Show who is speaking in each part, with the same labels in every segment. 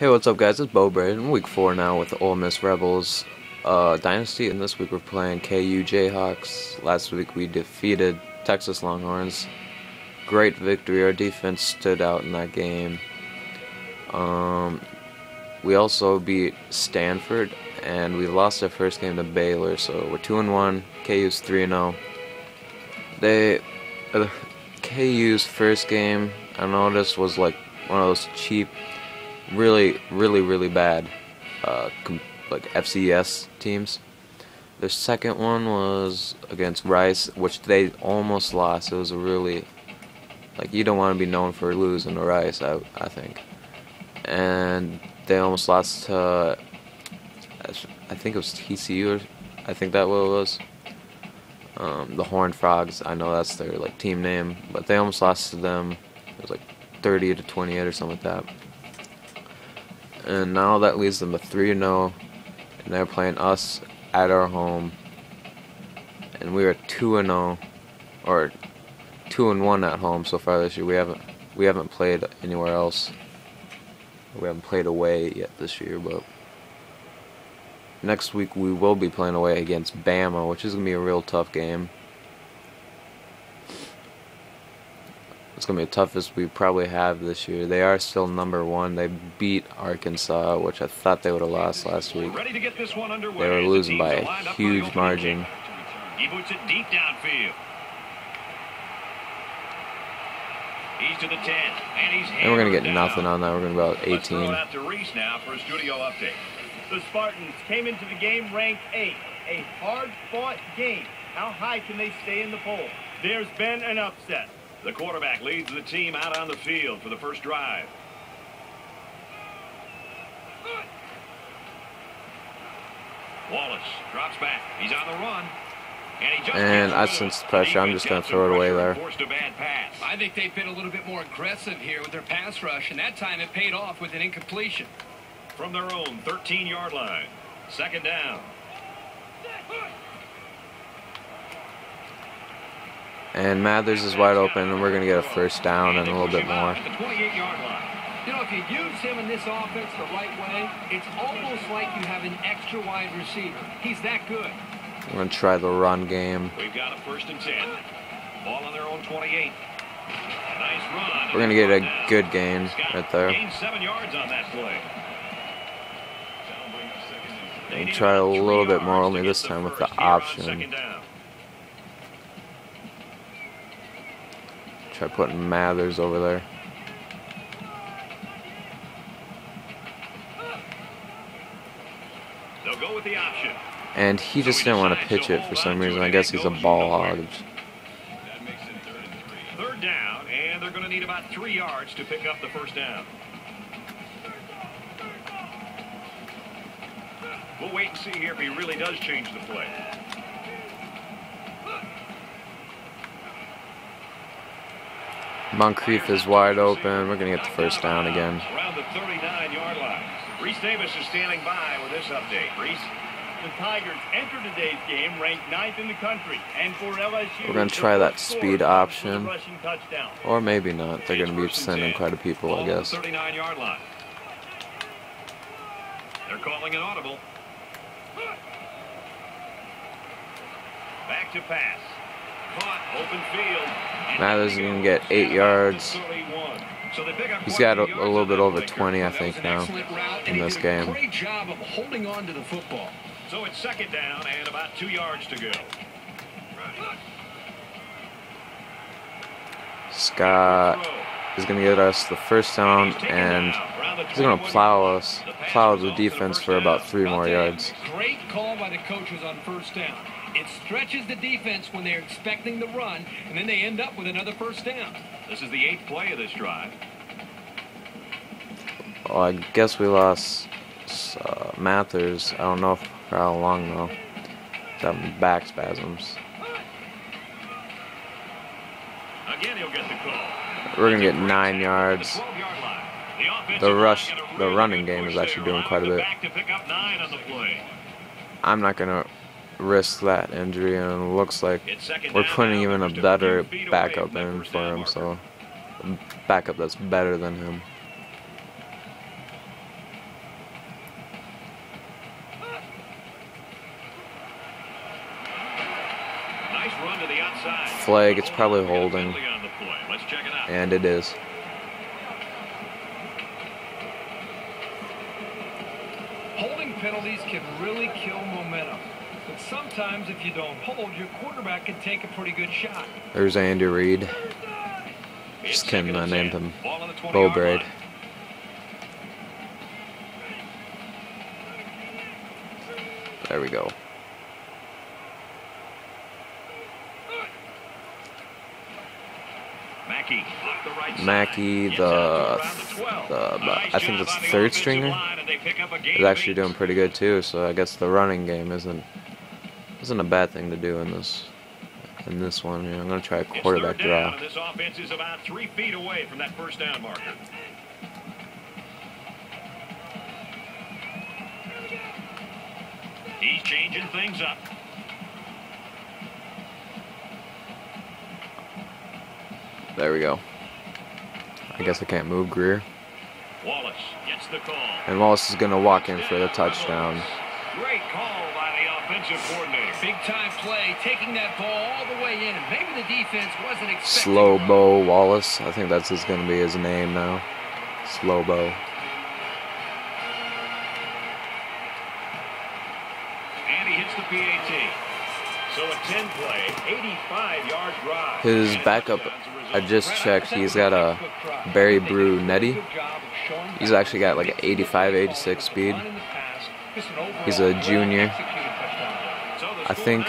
Speaker 1: Hey, what's up, guys? It's Bo-Brayd in week 4 now with the Ole Miss Rebels Dynasty, and this week we're playing KU Jayhawks. Last week we defeated Texas Longhorns. Great victory. Our defense stood out in that game. We also beat Stanford, and we lost our first game to Baylor, so we're 2-1. KU's 3-0. KU's first game, I noticed, was like one of those cheap, really bad like FCS teams. Their second one was against Rice, which they almost lost. It was a really, like, you don't want to be known for losing to Rice, I think. And they almost lost to, I think it was TCU, or I think that what it was. The Horned Frogs, I know that's their like team name, but they almost lost to them. It was like 30-28 or something like that. And now that leads them to 3-0, and they're playing us at our home. And we are 2-0, or 2-1 at home so far this year. We haven't played anywhere else. We haven't played away yet this year, but next week we will be playing away against Bama, which is gonna be a real tough game. It's going to be the toughest we probably have this year. They are still #1. They beat Arkansas, which I thought they would have lost last week. They were losing by a huge margin.
Speaker 2: He puts it deep downfield. He's to the 10,
Speaker 1: and we're going to get nothing on that. We're going to be about 18.
Speaker 2: Let's throw it out to Reese now for a studio update.
Speaker 3: The Spartans came into the game ranked 8th. A hard-fought game. How high can they stay in the poll? There's been an upset.
Speaker 2: The quarterback leads the team out on the field for the first drive. Wallace drops back. He's on the run.
Speaker 1: And I sense the pressure. I'm just going to throw it away there.
Speaker 2: Forced a bad pass.
Speaker 4: I think they've been a little bit more aggressive here with their pass rush, and that time it paid off with an incompletion.
Speaker 2: From their own 13-yard line. Second down.
Speaker 1: And Mathers is wide open, and we're going to get a first down and a little bit more.
Speaker 4: You know, if you use him in this offense the right way, it's almost like you have an extra wide receiver. He's that good.
Speaker 1: We're going to try the run game.
Speaker 2: We've got a 1st and 10. Ball on their own 28. Nice run.
Speaker 1: We're going to get a good gain right there.
Speaker 2: Gained 7 yards on that play.
Speaker 1: And try a little bit more, only this time with the option. Try putting Mathers over there.
Speaker 2: They'll go with the option.
Speaker 1: And he just didn't want to pitch it for some reason. I guess he's a ball hog.
Speaker 2: Third down, and they're going to need about 3 yards to pick up the first down. We'll wait and see here if he really does change the play.
Speaker 1: Moncrief is wide open. We're going to get the first down again.
Speaker 2: Around the 39-yard line. Reese Davis is standing by with this update. Reese?
Speaker 3: The Tigers enter today's game ranked 9th in the country. And for LSU,
Speaker 1: we're going to try that speed option. Or maybe not. They're going to be sending quite a people, I guess.
Speaker 2: 39-yard line. They're calling an audible. Back to pass. Caught, open field.
Speaker 1: Mathers is going to get 8 yards. He's got a little bit over 20, I think, now in this game.
Speaker 4: Great job of holding on to the football.
Speaker 2: So it's second down and about 2 yards to go.
Speaker 1: Scott is going to get us the first down, and he's going to plow the defense for about 3 more yards.
Speaker 4: Great call by the coaches on first down. It stretches the defense when they're expecting the run, and then they end up with another first down.
Speaker 2: This is the 8th play of this drive.
Speaker 1: Well, I guess we lost Mathers. I don't know for how long, though. He's having back spasms.
Speaker 2: Again, he'll get the call.
Speaker 1: We're going to get 9 yards. The running game is actually doing quite a bit. I'm not going to risk that injury, and it looks like we're putting even a better backup in for him, so a backup that's better than him.
Speaker 2: run to the outside.
Speaker 1: Flag, it's probably holding.
Speaker 2: Penalty on the play. Let's check it out.
Speaker 1: And it is.
Speaker 4: Holding penalties can really kill momentum. But sometimes if you don't hold, your quarterback can take a pretty good shot.
Speaker 1: There's Andy Reid. Just kidding, I named him Bo-Brayd. There we go. Mackey, I think it's the third stringer, is actually doing pretty good too. So I guess the running game isn't a bad thing to do in this one. You know, I'm gonna try a quarterback draw.
Speaker 2: This offense is about 3 feet away from that first down marker. He's changing things up.
Speaker 1: There we go. I guess I can't move Greer.
Speaker 2: Wallace gets the call.
Speaker 1: And Wallace is going to walk in for the touchdown.
Speaker 2: Great call by the offensive coordinator.
Speaker 4: Big time play, taking that ball all the way in, and maybe the defense wasn't expecting.
Speaker 1: Slow Bo Wallace. I think that's just going to be his name now. Slow Bo.
Speaker 2: And he hits the PAT. So a 10-play, 85-yard drive.
Speaker 1: His backup, I just checked, he's got a Barry Brunetti. He's actually got like an 85, 86 speed. He's a junior. I think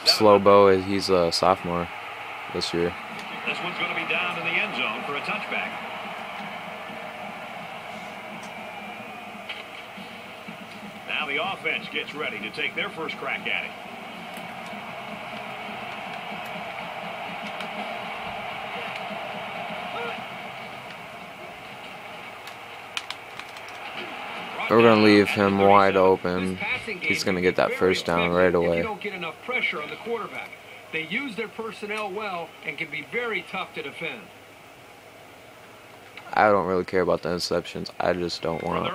Speaker 1: Slow Bo, he's a sophomore this year.
Speaker 2: This one's going to be down in the end zone for a touchback. Now the offense gets ready to take their first crack at it.
Speaker 1: We're going to leave him wide open. He's going to get that first down right away.
Speaker 4: You don't get enough pressure on the quarterback. They use their personnel well and can be very tough to defend.
Speaker 1: I don't really care about the interceptions. I just don't want.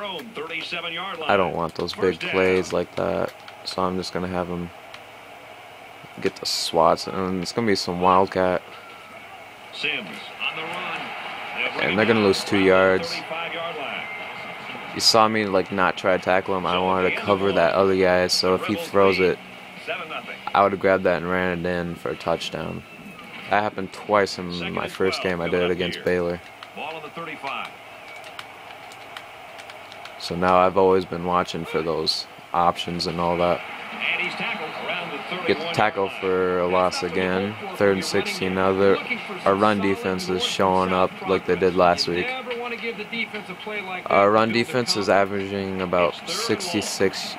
Speaker 1: I don't want those big plays like that. So I'm just going to have him get the swats, and it's going to be some wildcat.
Speaker 2: Sims on the run.
Speaker 1: And they're going to lose 2 yards. You saw me like not try to tackle him. I wanted to cover that other guy, so if he throws it, I would have grabbed that and ran it in for a touchdown. That happened twice in my first game I did it against Baylor.
Speaker 2: Ball on the 35.
Speaker 1: So now I've always been watching for those options and all that.
Speaker 2: And he's tackled around the 31.
Speaker 1: Get the tackle for a loss again. 3rd and 16. Now our run defense is showing up like they did last week. Our run defense is averaging about 66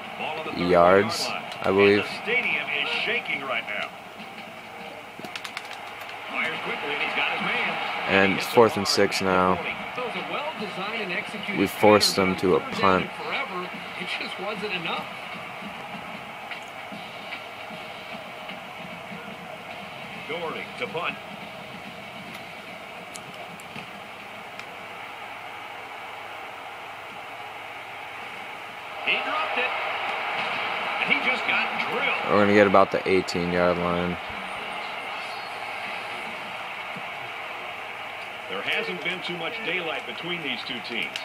Speaker 1: yards, I believe.
Speaker 2: The stadium is shaking right now. Fires quickly and he's got his man.
Speaker 1: And 4th and 6 now. We forced them to a punt.
Speaker 4: It just wasn't enough.
Speaker 2: Doherty to punt. He dropped it. And he just got drilled.
Speaker 1: We're going to get about the 18-yard line.
Speaker 2: There hasn't been too much daylight between these two teams.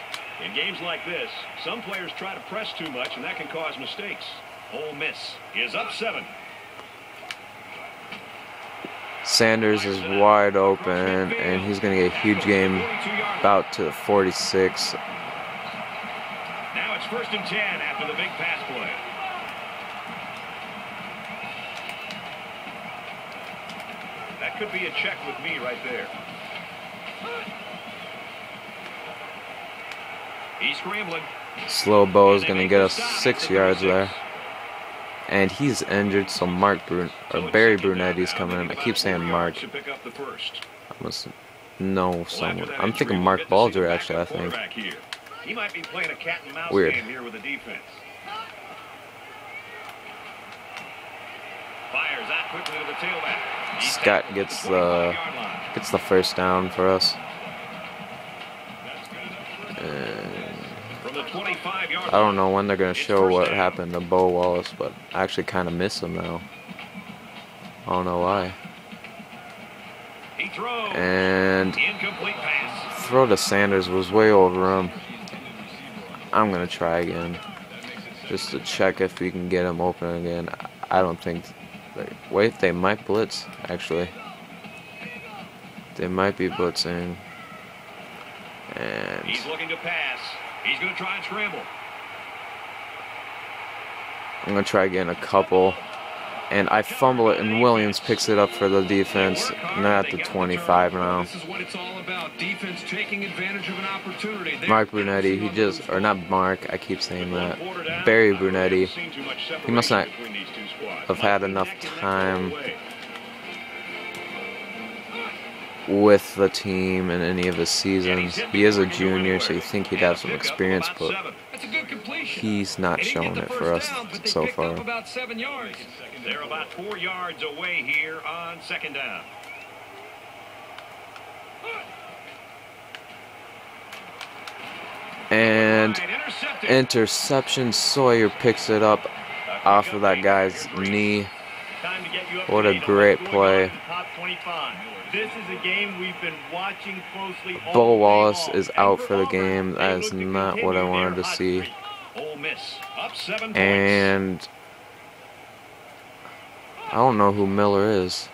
Speaker 2: In games like this, some players try to press too much, and that can cause mistakes. Ole Miss is up 7.
Speaker 1: Sanders is wide open, and he's going to get a huge game about to the 46.
Speaker 2: Now it's 1st and 10 after the big pass play. That could be a check with me right there. He's scrambling.
Speaker 1: Slow Bo is going to get us 6 yards there. And he's injured, so Barry Brunetti's coming in. I keep saying Mark. I must know someone. I'm thinking Mark Balger, actually, I think.
Speaker 2: He might be playing a cat and mouse
Speaker 1: Weird.
Speaker 2: game here with the defense. Fires that quickly to the tailback.
Speaker 1: Scott gets the first down for us. I don't know when they're going to show what happened to Bo Wallace, but I actually kind of miss him now. I don't know why.
Speaker 2: He throws.
Speaker 1: And
Speaker 2: Incomplete pass.
Speaker 1: throw to Sanders was way over him. I'm going to try again. Just to check if we can get him open again. I don't think... Wait, they might blitz, actually. They might be blitzing. And
Speaker 2: He's looking to pass. He's going to try and scramble.
Speaker 1: I'm going to try again a couple. And I fumble it, and Williams picks it up for the defense. And they're at the 25 now.
Speaker 4: This is what it's all about. Defense taking advantage of an opportunity.
Speaker 1: Mark Brunetti, he just... Or not Mark, I keep saying that. Barry Brunetti. He must not have had enough time with the team in any of his seasons. He is a junior, so you think he'd have some experience, but he's not showing it for us so far.
Speaker 2: They're about 4 yards away here on second down.
Speaker 1: And interception. Sawyer picks it up off of that guy's knee. What a great play.
Speaker 3: This is a game we've been watching closely.
Speaker 1: Bo Wallace is out for the game. That is not what I wanted to see. And I don't know who Miller is.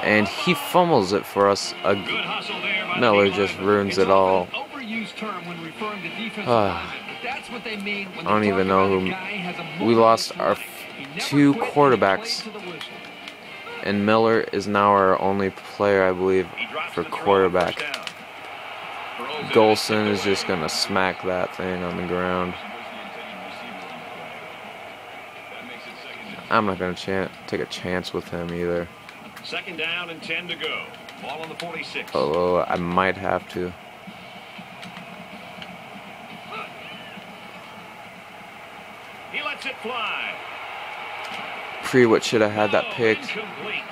Speaker 1: And he fumbles it for us. Miller just ruins it all. I don't even know who. We lost our 2 quarterbacks. And Miller is now our only player, I believe, for quarterback. Golson is just going to smack that thing on the ground. I'm not going to take a chance with him either.
Speaker 2: Second down and 10 to go. Ball on the 46.
Speaker 1: Although I might have to.
Speaker 2: He lets it fly.
Speaker 1: Prewitt should have had that picked.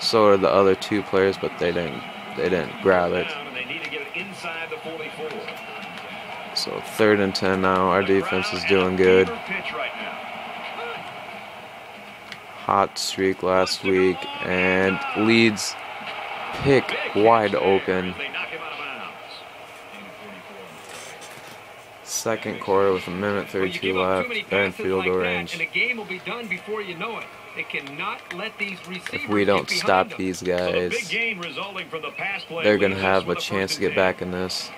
Speaker 1: So did the other 2 players, but they didn't grab it. So 3rd and 10 now. Our defense is doing good. Hot streak last week, and Leeds pick wide open. Second quarter with 1:32 left. They're in field goal range. If we don't stop these guys, they're going to have a chance to get back in this.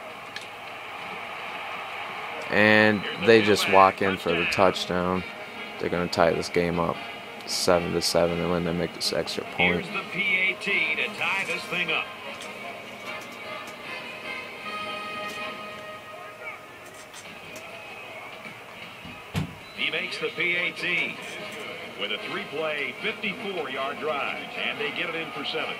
Speaker 1: And they just walk in for the touchdown. They're going to tie this game up 7-7, and when they make this extra point.
Speaker 2: Here's the PAT to tie this thing up. He makes the PAT with a 3-play, 54-yard drive, and they get it in for 7.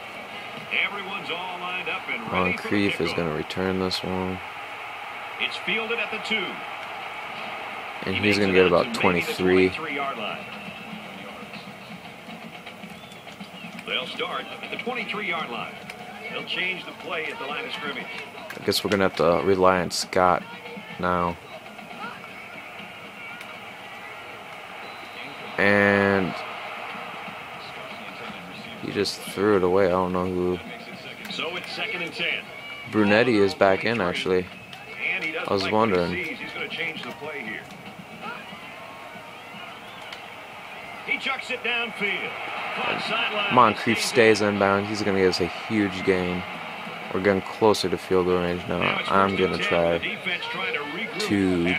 Speaker 2: Everyone's all lined up and ready.
Speaker 1: Moncrief is going to return this one.
Speaker 2: It's fielded at the 2.
Speaker 1: And he's going to get about 23.
Speaker 2: They'll start at the 23-yard line. They'll change the play at the line of scrimmage.
Speaker 1: I guess we're going to have to rely on Scott now. And he just threw it away. I don't know who.
Speaker 2: So it's 2nd and 10.
Speaker 1: Brunetti is back in, actually. I was wondering.
Speaker 2: He's going to change the play here. He chucks it downfield.
Speaker 1: Moncrief stays inbound. He's going to get us a huge gain. We're getting closer to field goal range now. I'm going to try to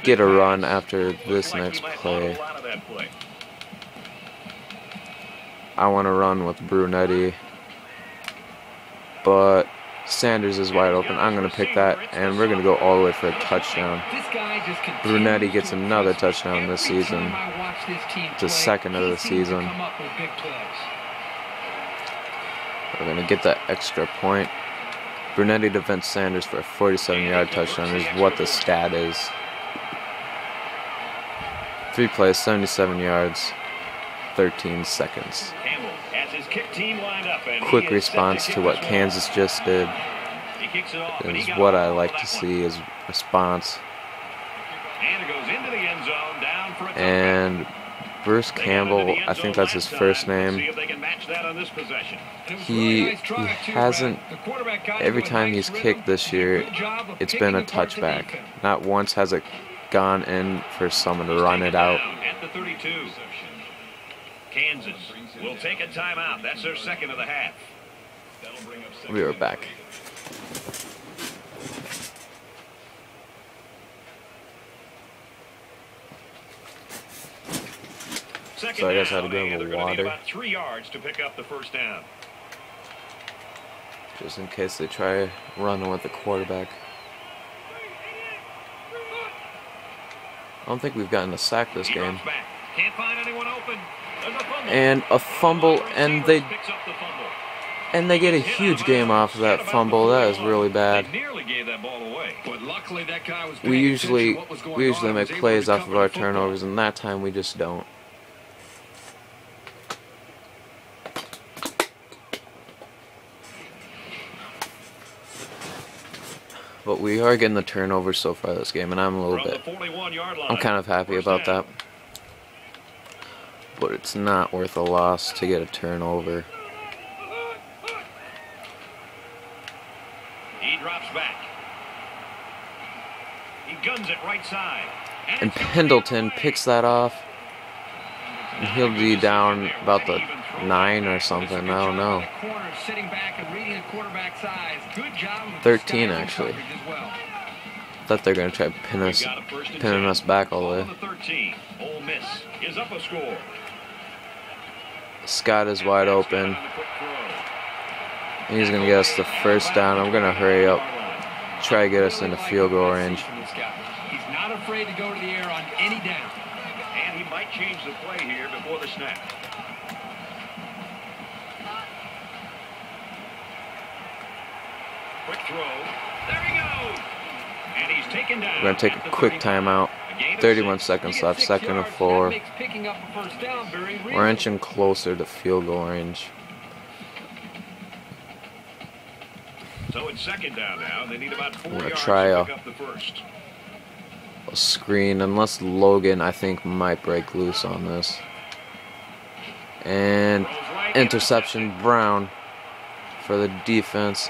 Speaker 1: get a run after this next play. I want to run with Brunetti, but Sanders is wide open. I'm going to pick that, and we're going to go all the way for a touchdown. Brunetti gets another touchdown this season. It's his 2nd of the season. We're going to get that extra point. Brunetti defends Sanders for a 47-yard touchdown is what the stat is. 3 plays, 77 yards, 13 seconds. Quick response to what Kansas just did is what I like to see is response. And Bruce Campbell, I think that's his first name. He hasn't, every time he's kicked this year, it's been a touchback. Not once has it gone in for someone to run it out.
Speaker 2: At the 32. Kansas will take a timeout. That's their second of the half.
Speaker 1: We'll be right back.
Speaker 2: Second
Speaker 1: So I guess I had
Speaker 2: down,
Speaker 1: to go
Speaker 2: and
Speaker 1: to
Speaker 2: they're
Speaker 1: the
Speaker 2: gonna need
Speaker 1: water.
Speaker 2: about 3 yards to pick up the first down.
Speaker 1: Just in case they try running with the quarterback. I don't think we've gotten a sack this
Speaker 2: He
Speaker 1: game.
Speaker 2: drops back. Can't find anyone open. There's a fumble.
Speaker 1: And a fumble, and they
Speaker 2: Picks up the fumble.
Speaker 1: get a huge game off of that fumble. That is really bad.
Speaker 2: They nearly gave that ball away.
Speaker 4: But luckily that guy was
Speaker 1: We
Speaker 4: paying
Speaker 1: usually
Speaker 4: attention to what was going on and
Speaker 1: make
Speaker 4: was able
Speaker 1: plays
Speaker 4: to
Speaker 1: off of
Speaker 4: recover
Speaker 1: our
Speaker 4: the football.
Speaker 1: turnovers, and that time we just don't. But we are getting the turnovers so far this game, and I'm a little
Speaker 2: From
Speaker 1: bit.
Speaker 2: the 41-yard line.
Speaker 1: I'm kind of happy
Speaker 2: First
Speaker 1: about
Speaker 2: down.
Speaker 1: that. But it's not worth a loss to get a turnover.
Speaker 2: He drops back. He guns it right side.
Speaker 1: And
Speaker 2: it's going
Speaker 1: Pendleton
Speaker 2: the other way.
Speaker 1: picks that off. And he'll be down about the 9 or something. I don't know. 13 actually. Thought they're gonna try
Speaker 2: We've got a first and
Speaker 1: pinning
Speaker 2: 10.
Speaker 1: us back all the
Speaker 2: Ball
Speaker 1: way.
Speaker 2: on the 13. Ole Miss is up a score.
Speaker 1: Scott is wide open.
Speaker 2: Scott on the quick throw.
Speaker 1: He's gonna get us the first down. I'm gonna hurry up, try to get us into field goal range.
Speaker 4: He's not afraid to go to the air on any down.
Speaker 2: And he might change the play here before the snap. Quick throw. There he goes. And he's taken down.
Speaker 1: We're gonna take
Speaker 2: at
Speaker 1: a
Speaker 2: the
Speaker 1: quick
Speaker 2: 31.
Speaker 1: timeout.
Speaker 2: A gain of
Speaker 1: 31
Speaker 2: 6.
Speaker 1: seconds left, second and 4. We're inching closer to field goal range.
Speaker 2: So it's second down now. They need about 4
Speaker 1: gonna
Speaker 2: yards
Speaker 1: try
Speaker 2: to
Speaker 1: a-
Speaker 2: pick up the first.
Speaker 1: A screen, unless Logan, I think, might break loose on this. And
Speaker 2: Throws right,
Speaker 1: interception, Brown for the defense.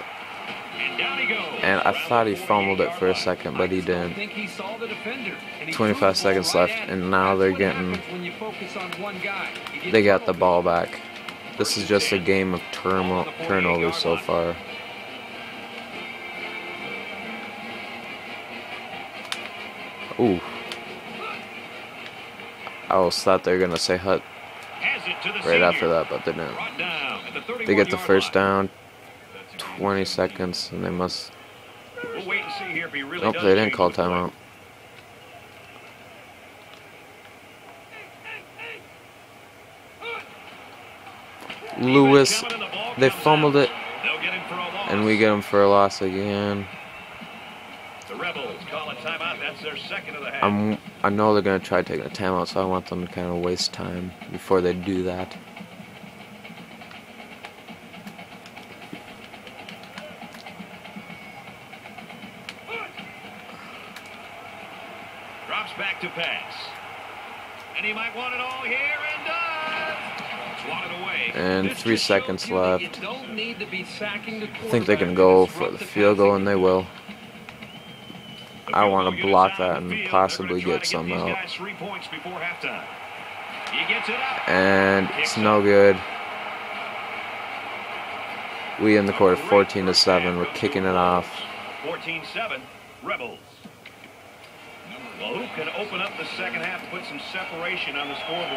Speaker 2: And down he goes.
Speaker 1: And I
Speaker 2: Around
Speaker 1: thought
Speaker 2: the
Speaker 1: he fumbled it for a
Speaker 2: 48-yard line.
Speaker 1: second, but he didn't.
Speaker 4: think he saw the defender, and he
Speaker 1: 25
Speaker 4: threw the ball
Speaker 1: seconds
Speaker 4: right
Speaker 1: left,
Speaker 4: at him.
Speaker 1: and now
Speaker 4: That's
Speaker 1: they're
Speaker 4: what
Speaker 1: getting.
Speaker 4: happens when you focus on one guy. You get
Speaker 1: They got the
Speaker 4: tunnel
Speaker 1: ball back. This is just a game of turnovers so far. Ooh. I almost thought they were gonna say Hut
Speaker 2: Has it to the
Speaker 1: right
Speaker 2: senior.
Speaker 1: after that, but they didn't.
Speaker 2: Brought down at the
Speaker 1: They get the
Speaker 2: 31-yard
Speaker 1: first
Speaker 2: line.
Speaker 1: down. 20 seconds, and they must.
Speaker 2: We'll wait and see here if he really
Speaker 1: Nope,
Speaker 2: does
Speaker 1: they didn't
Speaker 2: change
Speaker 1: call
Speaker 2: the play.
Speaker 1: timeout. Lewis,
Speaker 2: Coming and the ball
Speaker 1: they
Speaker 2: comes
Speaker 1: fumbled
Speaker 2: out.
Speaker 1: it,
Speaker 2: They'll get him for a loss.
Speaker 1: and we get them for a loss again.
Speaker 2: The Rebels call a timeout. That's their second of the half.
Speaker 1: I know they're gonna try taking a timeout, so I want them to kind of waste time before they do that.
Speaker 2: Drops back to pass. And he might want it all here and does. Swatted away.
Speaker 1: And
Speaker 4: This
Speaker 1: 3
Speaker 4: just shows
Speaker 1: seconds
Speaker 4: you that
Speaker 1: left.
Speaker 4: you don't need to be sacking the
Speaker 1: I think they can
Speaker 4: quarterback
Speaker 1: go
Speaker 4: to
Speaker 1: for the
Speaker 4: disrupt
Speaker 1: field goal,
Speaker 4: passing
Speaker 1: and they
Speaker 4: game.
Speaker 1: will.
Speaker 2: The
Speaker 1: I
Speaker 2: field
Speaker 1: want
Speaker 2: goal
Speaker 1: to
Speaker 2: unit's
Speaker 1: block
Speaker 2: out
Speaker 1: that
Speaker 2: on the
Speaker 1: and
Speaker 2: field.
Speaker 1: possibly
Speaker 2: They're gonna
Speaker 1: get
Speaker 2: try to
Speaker 1: some
Speaker 2: these
Speaker 1: out.
Speaker 2: guys 3 points before halftime. He gets it up.
Speaker 1: And it's no good. We in the quarter 14-7. We're kicking it off.
Speaker 2: 14-7, Rebels. Well, who can open up the second half, put some separation on the scoreboard?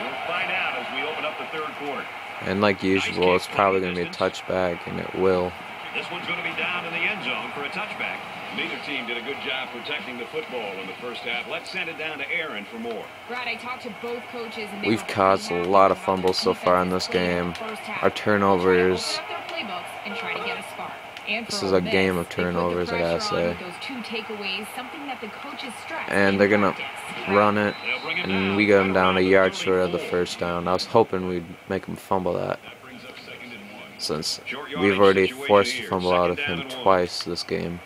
Speaker 2: We'll find out as we open up the third quarter.
Speaker 1: And like usual, it's probably going to be a touchback, and it will.
Speaker 2: This one's going to be down in the end zone for a touchback. Neither team did a good job protecting the football in the first half. Let's send it down to Aaron for more.
Speaker 5: Brad, I talked to both coaches, and they
Speaker 1: We've
Speaker 5: were
Speaker 1: caused
Speaker 5: pretty
Speaker 1: a
Speaker 5: happy
Speaker 1: lot of
Speaker 5: about
Speaker 1: fumbles
Speaker 5: the
Speaker 1: so far in
Speaker 5: defensive
Speaker 1: this
Speaker 5: play in
Speaker 1: game.
Speaker 5: the first half.
Speaker 1: Our
Speaker 5: They're
Speaker 1: turnovers.
Speaker 5: trying to open up their playbooks and try to get a spark. And
Speaker 1: This
Speaker 5: for
Speaker 1: is
Speaker 5: Ole
Speaker 1: a game
Speaker 5: Miss,
Speaker 1: of
Speaker 5: they put the
Speaker 1: turnovers, I gotta
Speaker 5: pressure on
Speaker 1: say.
Speaker 5: with those 2 takeaways, something that the coaches stress
Speaker 1: And
Speaker 5: in
Speaker 1: they're going to
Speaker 5: practice.
Speaker 1: run it,
Speaker 2: They'll bring it
Speaker 1: and
Speaker 2: down
Speaker 1: we get them
Speaker 2: right
Speaker 1: down a
Speaker 2: around the
Speaker 1: yard short of the
Speaker 2: 34.
Speaker 1: first down. I was hoping we'd make him fumble that,
Speaker 2: That brings up 2nd and 1.
Speaker 1: since
Speaker 2: Short
Speaker 1: we've
Speaker 2: yardage
Speaker 1: already
Speaker 2: situation
Speaker 1: forced a
Speaker 2: here.
Speaker 1: fumble out of
Speaker 2: 2nd down
Speaker 1: him
Speaker 2: and 1.
Speaker 1: twice this game.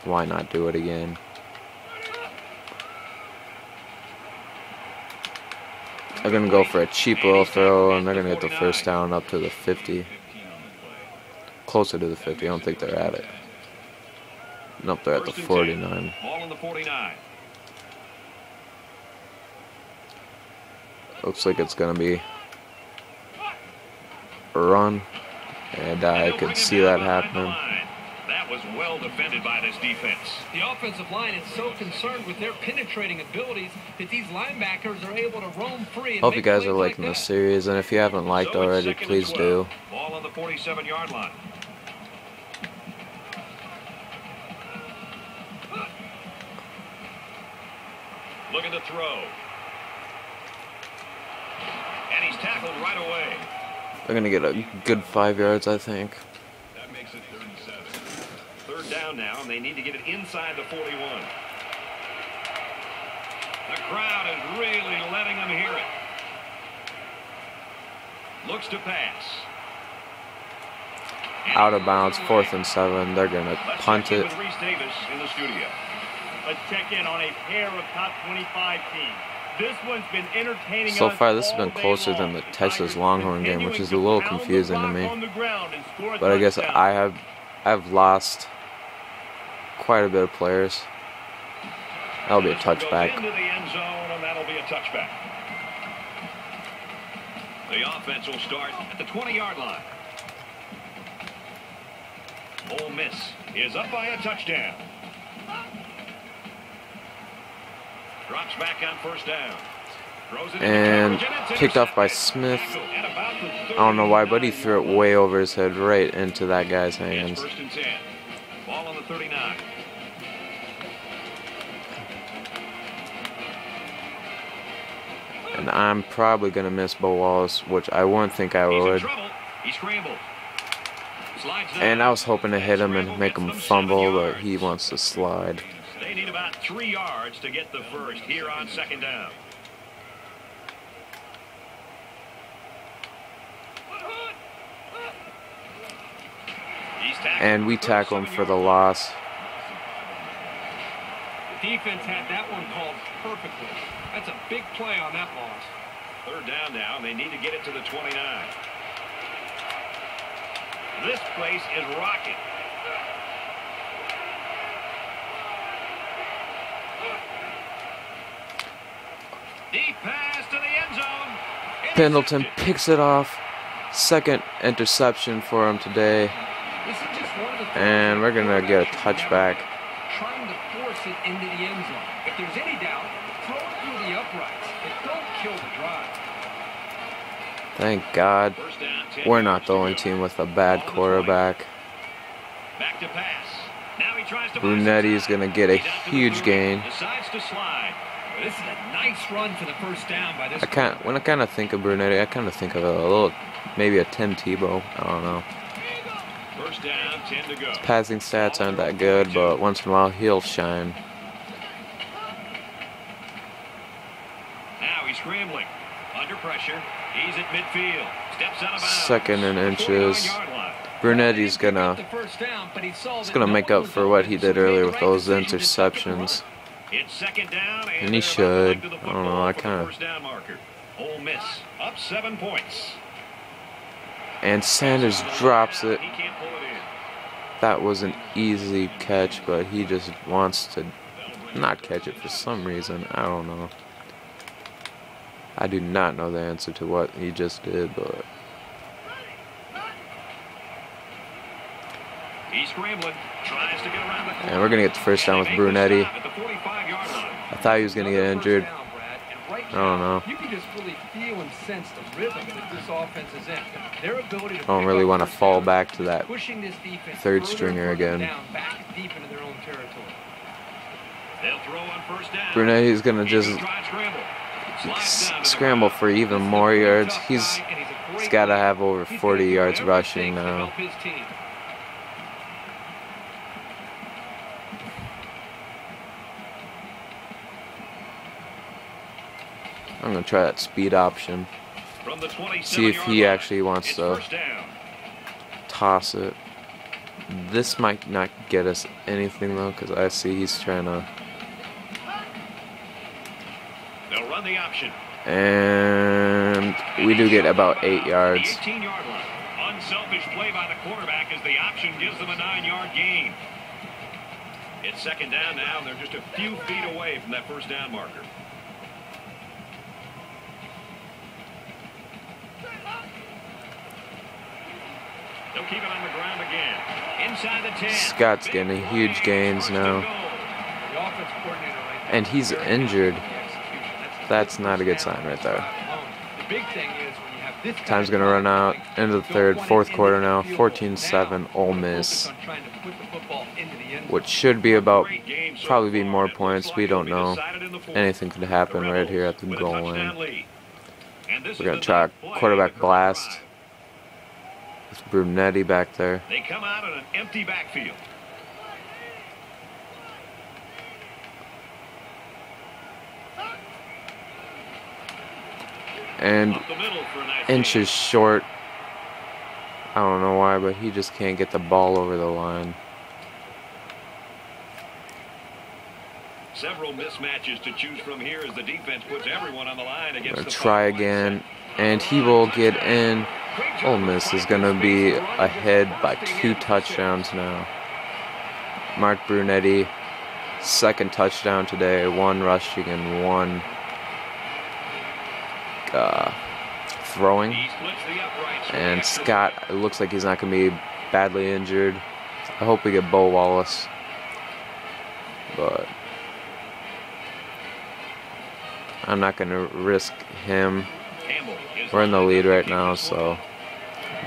Speaker 1: Why not do it again? They're going to go for a cheap little throw, and they're going to get the first down up to the 50. Closer to the 50. I don't think they're at it. Nope, they're at the 49.
Speaker 2: Ball on the 49.
Speaker 1: Looks like it's going to be a run, and I could see that happening.
Speaker 2: That was well defended by this defense.
Speaker 4: The offensive line is so concerned with their penetrating abilities that these linebackers are able to roam free. And
Speaker 1: Hope you guys are liking this series, and if you haven't liked already, please do.
Speaker 2: Ball on the 47-yard line. Looking to throw. And he's tackled right away.
Speaker 1: They're going to get a good 5 yards, I think.
Speaker 2: That makes it 37. Third down now, and they need to get it inside the 41. The crowd is really letting them hear it. Looks to pass.
Speaker 1: Out of bounds, 4th and 7. They're going to punt it.
Speaker 2: With Reese Davis in the studio.
Speaker 3: Let's check in on a pair of top 25 teams. This one's been entertaining.
Speaker 1: So far, this has been closer than the Texas Longhorn game, which is a little confusing to me. But I guess I've lost quite a bit of players. That'll be a touchback.
Speaker 2: Into the end zone, and that'll be a touchback. The offense will start at the 20-yard line. Ole Miss is up by a touchdown. Drops back on first down.
Speaker 1: And picked off by Smith. I don't know why, but he threw it way over his head right into that guy's hands.
Speaker 2: First and 10. Ball on the 39.
Speaker 1: And I'm probably going to miss Bo Wallace, which I wouldn't think I would.
Speaker 2: He scrambled.
Speaker 1: And I was hoping to hit him and make him fumble, but he wants to slide.
Speaker 2: They need about 3 yards to get the first here on second down.
Speaker 1: And we tackle him for the loss.
Speaker 4: The defense had that one called perfectly. That's a big play on that loss.
Speaker 2: Third down now, and they need to get it to the 29. This place is rocking. Deep pass to the end zone.
Speaker 1: Pendleton picks it off. Second interception for him today. And we're going to get a touchback.
Speaker 4: Trying to force it into the end zone. If there's any doubt, throw it through the uprights. But don't kill the drive.
Speaker 1: Thank God we're not the only team with a bad quarterback.
Speaker 2: Back to pass. Now he tries to
Speaker 1: Brunetti's going to get a huge gain.
Speaker 2: Decides to slide.
Speaker 4: This is a nice run for the first down by this.
Speaker 1: When I kind of think of Brunetti, I kind of think of a little, maybe a Tim Tebow. I don't know.
Speaker 2: First down, 10 to go.
Speaker 1: His passing stats aren't that good, but once in a while he'll shine.
Speaker 2: Now he's scrambling. Under pressure. He's at midfield. Steps out of bounds.
Speaker 1: Second and inches. Brunetti's gonna make up for what he did earlier with those interceptions.
Speaker 2: It's second down,
Speaker 1: And he should. I don't know, I kind of...
Speaker 2: First down marker. Ole Miss up 7 points.
Speaker 1: And Sanders drops it.
Speaker 2: He can't pull it in.
Speaker 1: That was an easy catch, but he just wants to not catch it for some reason. I don't know. I do not know the answer to what he just did, but...
Speaker 2: He's scrambling. Tries to get around the corner.
Speaker 1: And we're going to get the first down with Brunetti. I thought he was going to get injured. I don't know.
Speaker 4: You can just really feel and sense the rhythm that this offense is in. Their ability to
Speaker 1: I don't really want to fall back to that third stringer again.
Speaker 4: Back deep into their own territory.
Speaker 2: They'll throw on first down.
Speaker 1: Brunetti's going to just scramble for even more yards. He's got to have over 40 yards rushing now. I'm going to try that speed option. See if he actually wants to toss it. This might not get us anything though, because I see he's trying to...
Speaker 2: They'll run the option.
Speaker 1: And we do get about 8 yards.
Speaker 2: 18-yard line. Unselfish play by the quarterback as the option gives them a 9-yard gain. It's second down now, and they're just a few feet away from that first down marker. They'll keep it on the ground again. Inside the 10.
Speaker 1: Scott's getting huge gains now. And he's injured. That's not a good sign right there. Time's going to run out into the third, fourth quarter now. 14-7 Ole Miss. Which should be about, probably be more points. We don't know. Anything could happen right here at the goal line. We're going to try a quarterback blast. It's Brunetti back there.
Speaker 2: They come out in an empty backfield.
Speaker 1: And inches short. I don't know why, but he just can't get the ball over the line.
Speaker 2: Several mismatches to choose from here as the defense puts everyone on the line against the
Speaker 1: try again, and he will get in. Ole Miss is going to be ahead by 2 touchdowns now. Mark Brunetti, second touchdown today, 1 rushing and 1 throwing. And Scott, it looks like he's not going to be badly injured. I hope we get Bo Wallace, but I'm not going to risk him. We're in the lead right now, so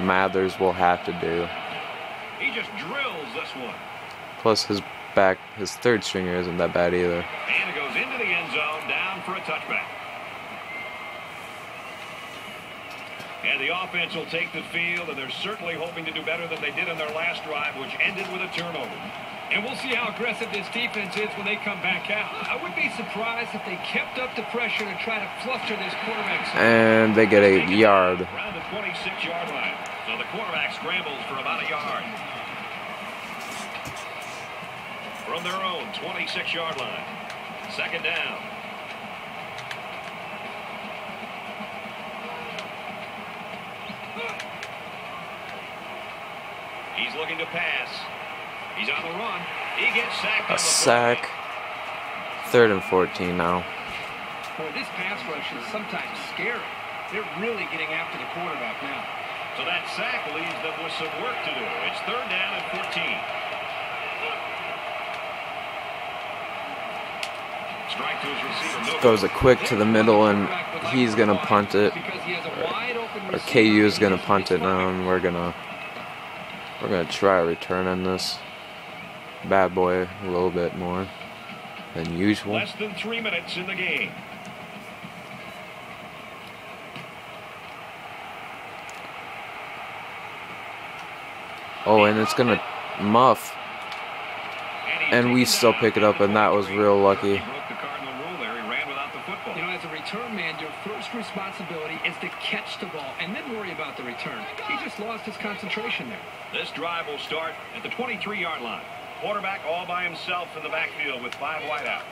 Speaker 1: Mathers will have to do.
Speaker 2: He just drills this one.
Speaker 1: Plus his third stringer isn't that bad either.
Speaker 2: And it goes into the end zone, down for a touchback. And the offense will take the field, and they're certainly hoping to do better than they did in their last drive, which ended with a turnover.
Speaker 4: And we'll see how aggressive this defense is when they come back out. I would be surprised if they kept up the pressure to try to fluster this quarterback.
Speaker 1: And they get a yard.
Speaker 2: Around the 26-yard line. So the quarterback scrambles for about a yard. From their own 26-yard line. Second down. He's looking to pass. He's on the run. He gets sacked.
Speaker 1: A sack. 3rd and 14 now.
Speaker 4: Boy, this pass rush is sometimes scary. They're really getting after the quarterback now.
Speaker 2: So that sack leaves them with some work to do. It's 3rd down and 14. Strike to his receiver.
Speaker 1: Throws it quick to the middle, and he's gonna punt it. Or KU is gonna punt it now, and we're gonna try a return on this bad boy a little bit more than usual.
Speaker 2: Less than 3 minutes in the game.
Speaker 1: Oh, and it's gonna muff, and we still pick it up, and that was real lucky.
Speaker 2: He broke the cardinal rule there. He ran without the football.
Speaker 4: You know, as a return man, your first responsibility is to catch the ball and then worry about the return. He just lost his concentration there.
Speaker 2: This drive will start at the 23-yard line. Quarterback all by himself in the backfield with 5 wideouts.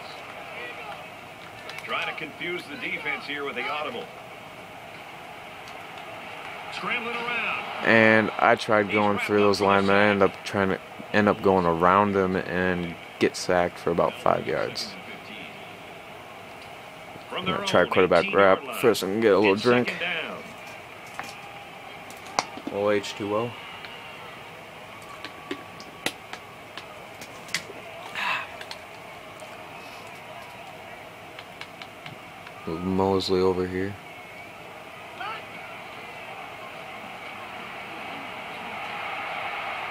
Speaker 2: Trying to confuse the defense here with the audible. Scrambling around.
Speaker 1: And I tried going through those linemen. I end up going around them and get sacked for about 5 yards. I'm gonna try quarterback wrap. First, I'm gonna get a little drink. Little H2O. Move Mosley over here.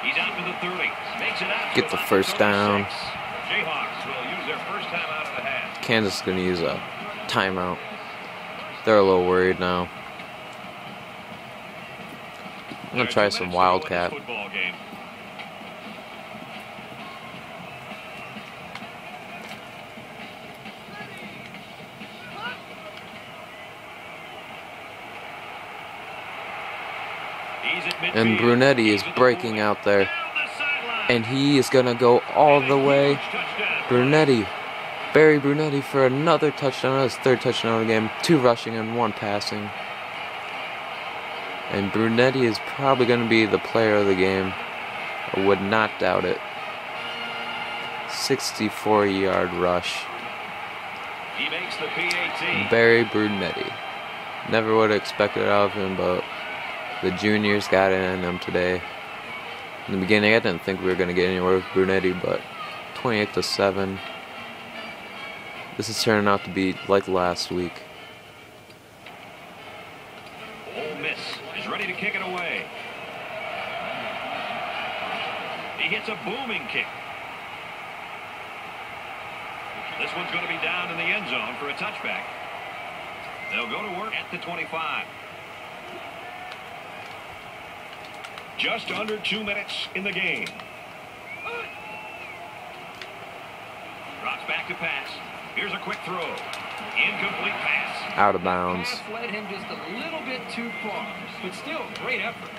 Speaker 2: He's out to the 30. Makes it out.
Speaker 1: Get the first down.
Speaker 2: Jayhawks will use their first time out of the half.
Speaker 1: Kansas is gonna use a timeout. They're a little worried now. I'm gonna try some Wildcat. And Brunetti is breaking out there. And he is gonna go all the way. Brunetti Barry Brunetti for another touchdown, his third touchdown of the game. 2 rushing and 1 passing. And Brunetti is probably going to be the player of the game. I would not doubt it. 64-yard rush.
Speaker 2: He makes the PAT.
Speaker 1: Barry Brunetti. Never would have expected it out of him, but the juniors got it in him today. In the beginning, I didn't think we were going to get anywhere with Brunetti, but 28-7. This is turning out to be like last week.
Speaker 2: Ole Miss is ready to kick it away. He hits a booming kick. This one's going to be down in the end zone for a touchback. They'll go to work at the 25. Just under 2 minutes in the game. Drops back to pass. Here's a quick throw. Incomplete pass.
Speaker 1: Out of bounds.
Speaker 4: Pass led him just a little bit too far, but still great effort.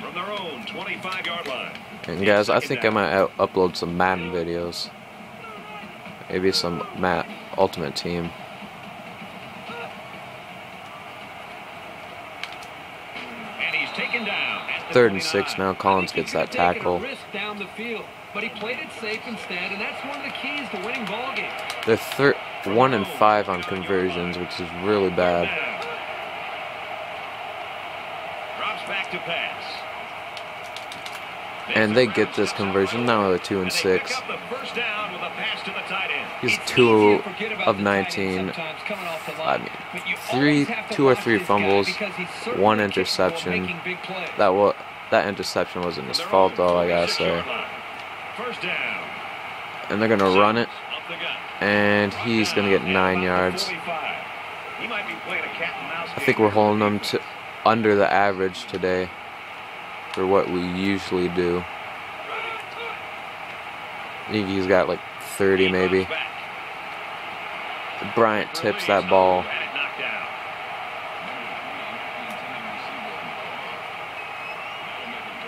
Speaker 2: From their own 25-yard line.
Speaker 1: And guys, I think I might upload some Madden videos. Maybe some Ultimate Team.
Speaker 2: And he's taken down at the
Speaker 1: 3rd and
Speaker 2: 29.
Speaker 1: 6 now. Collins gets that tackle.
Speaker 4: Down the field, but he played it safe instead, and that's one of the keys to winning ball games.
Speaker 1: They're 1 and 5 on conversions, which is really bad.
Speaker 2: Drops back to pass.
Speaker 1: And they get this conversion. Now they're 2 and 6.
Speaker 2: Pick up the first down with a pass to the tight end.
Speaker 1: He's 2 of 19. I mean, 2 or 3 fumbles, 1 interception. That interception wasn't his fault, though, I gotta say.
Speaker 2: First down.
Speaker 1: And they're gonna run it, and he's gonna get 9 yards.
Speaker 2: He might be playing a cat and mouse
Speaker 1: I think we're holding them to under the average today for what we usually do. I think he's got like 30 maybe. Bryant tips that ball.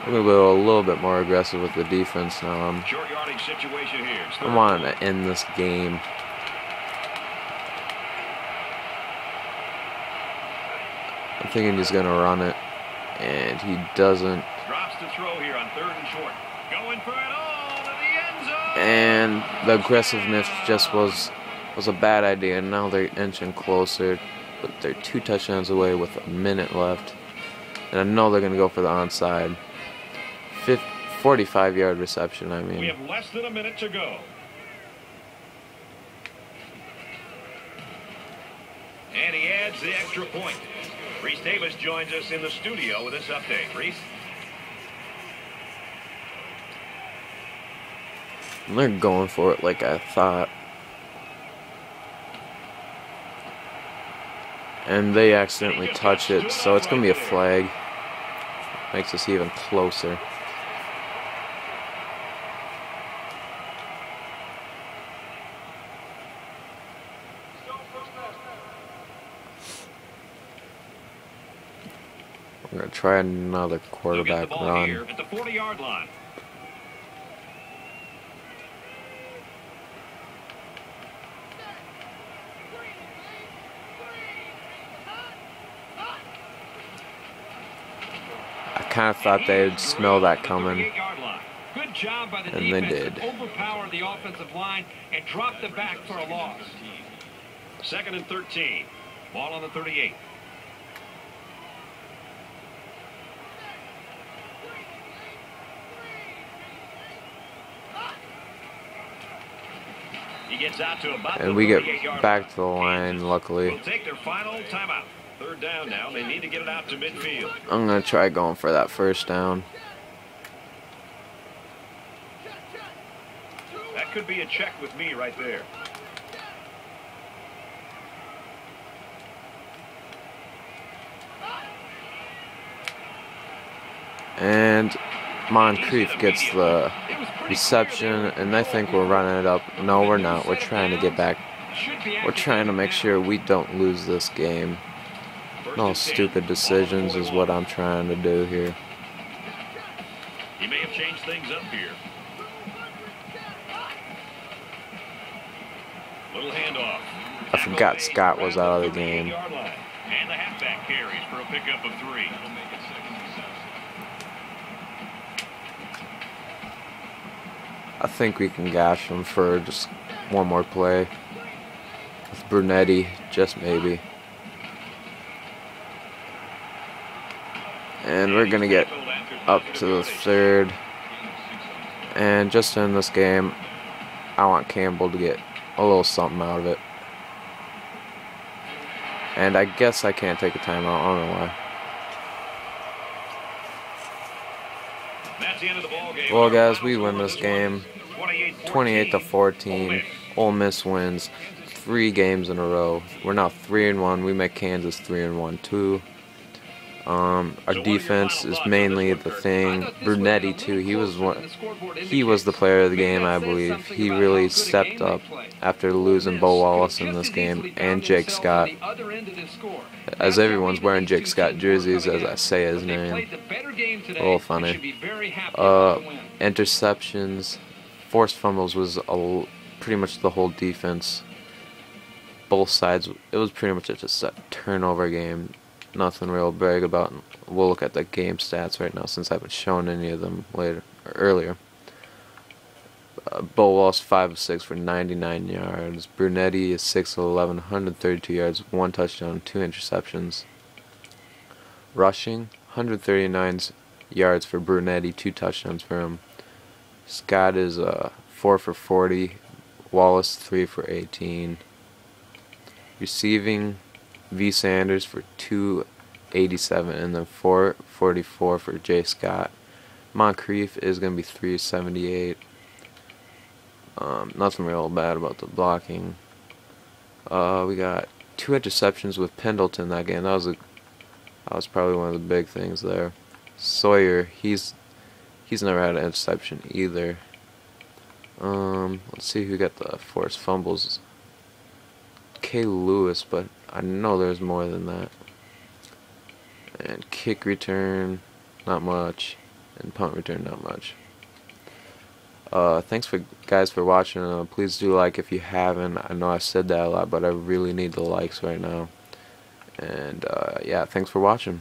Speaker 1: I'm going to go a little bit more aggressive with the defense now. I want to end this game. I'm thinking he's going to run it, and he doesn't.
Speaker 2: Drops to throw here on 3rd and short. Going for it all to the end zone.
Speaker 1: And the aggressiveness just was a bad idea. Now they're inching closer, but they're 2 touchdowns away with a minute left. And I know they're going to go for the onside. 45-yard reception, I mean.
Speaker 2: We have less than a minute to go. And he adds the extra point. Reese Davis joins us in the studio with this update. Reese?
Speaker 1: They're going for it like I thought. And they accidentally touch it, so it's going to be a flag. Makes us even closer. We're going to try another quarterback run.
Speaker 2: Here at the 40-yard line.
Speaker 1: I kind of thought they'd smell that coming.
Speaker 4: Good job by the
Speaker 1: And they
Speaker 4: defense
Speaker 1: did.
Speaker 4: to overpower the offensive line and drop the back for a loss.
Speaker 2: 2nd and 13. Ball on the 38. He gets out to about
Speaker 1: And
Speaker 2: the
Speaker 1: we get
Speaker 2: 38-yard
Speaker 1: back
Speaker 2: line.
Speaker 1: to the line, luckily.
Speaker 2: Will take their final timeout. 3rd down now. They need to get it out to midfield.
Speaker 1: I'm going to try going for that first down.
Speaker 2: That could be a check with me right there.
Speaker 1: And Moncrief gets the reception, and I think we're running it up. No, we're not. We're trying to get back. We're trying to make sure we don't lose this game. No stupid decisions is what I'm trying to do here.
Speaker 2: He may have changed things up here. Little handoff.
Speaker 1: I forgot Scott was out of the game.
Speaker 2: And the halfback carries for a pickup of 3.
Speaker 1: I think we can gash him for just one more play with Brunetti, just maybe. And we're going to get up to the 3rd. And just in this game, I want Campbell to get a little something out of it. And I guess I can't take a timeout. I don't know why.
Speaker 2: That's the end of the ball game.
Speaker 1: Well, guys, we win this game 28-14. Ole Miss wins 3 games in a row. We're now 3-1. We make Kansas 3-1 too. Our defense is mainly the thing. Brunetti too. He was the player of the game, I believe. He really stepped up after losing Bo Wallace in this game and Jake Scott. As everyone's wearing Jake Scott jerseys as I say his name. A little funny. Interceptions, forced fumbles was pretty much the whole defense. Both sides. It was pretty much just a turnover game. Nothing real to brag about. We'll look at the game stats right now since I haven't shown any of them earlier. Bo Wallace 5 of 6 for 99 yards. Brunetti is 6 of 11, 132 yards, 1 touchdown, 2 interceptions. Rushing 139 yards for Brunetti, 2 touchdowns for him. Scott is 4 for 40. Wallace 3 for 18. Receiving, V. Sanders for 287 and then 444 for J. Scott. Moncrief is going to be 378. Nothing real bad about the blocking. We got 2 interceptions with Pendleton that game. That was probably one of the big things there. Sawyer, he's never had an interception either. Let's see who got the forced fumbles. K. Lewis, but I know there's more than that. And kick return, not much. And punt return, not much. Thanks guys for watching. Please do like if you haven't. I know I said that a lot, but I really need the likes right now. And yeah, thanks for watching.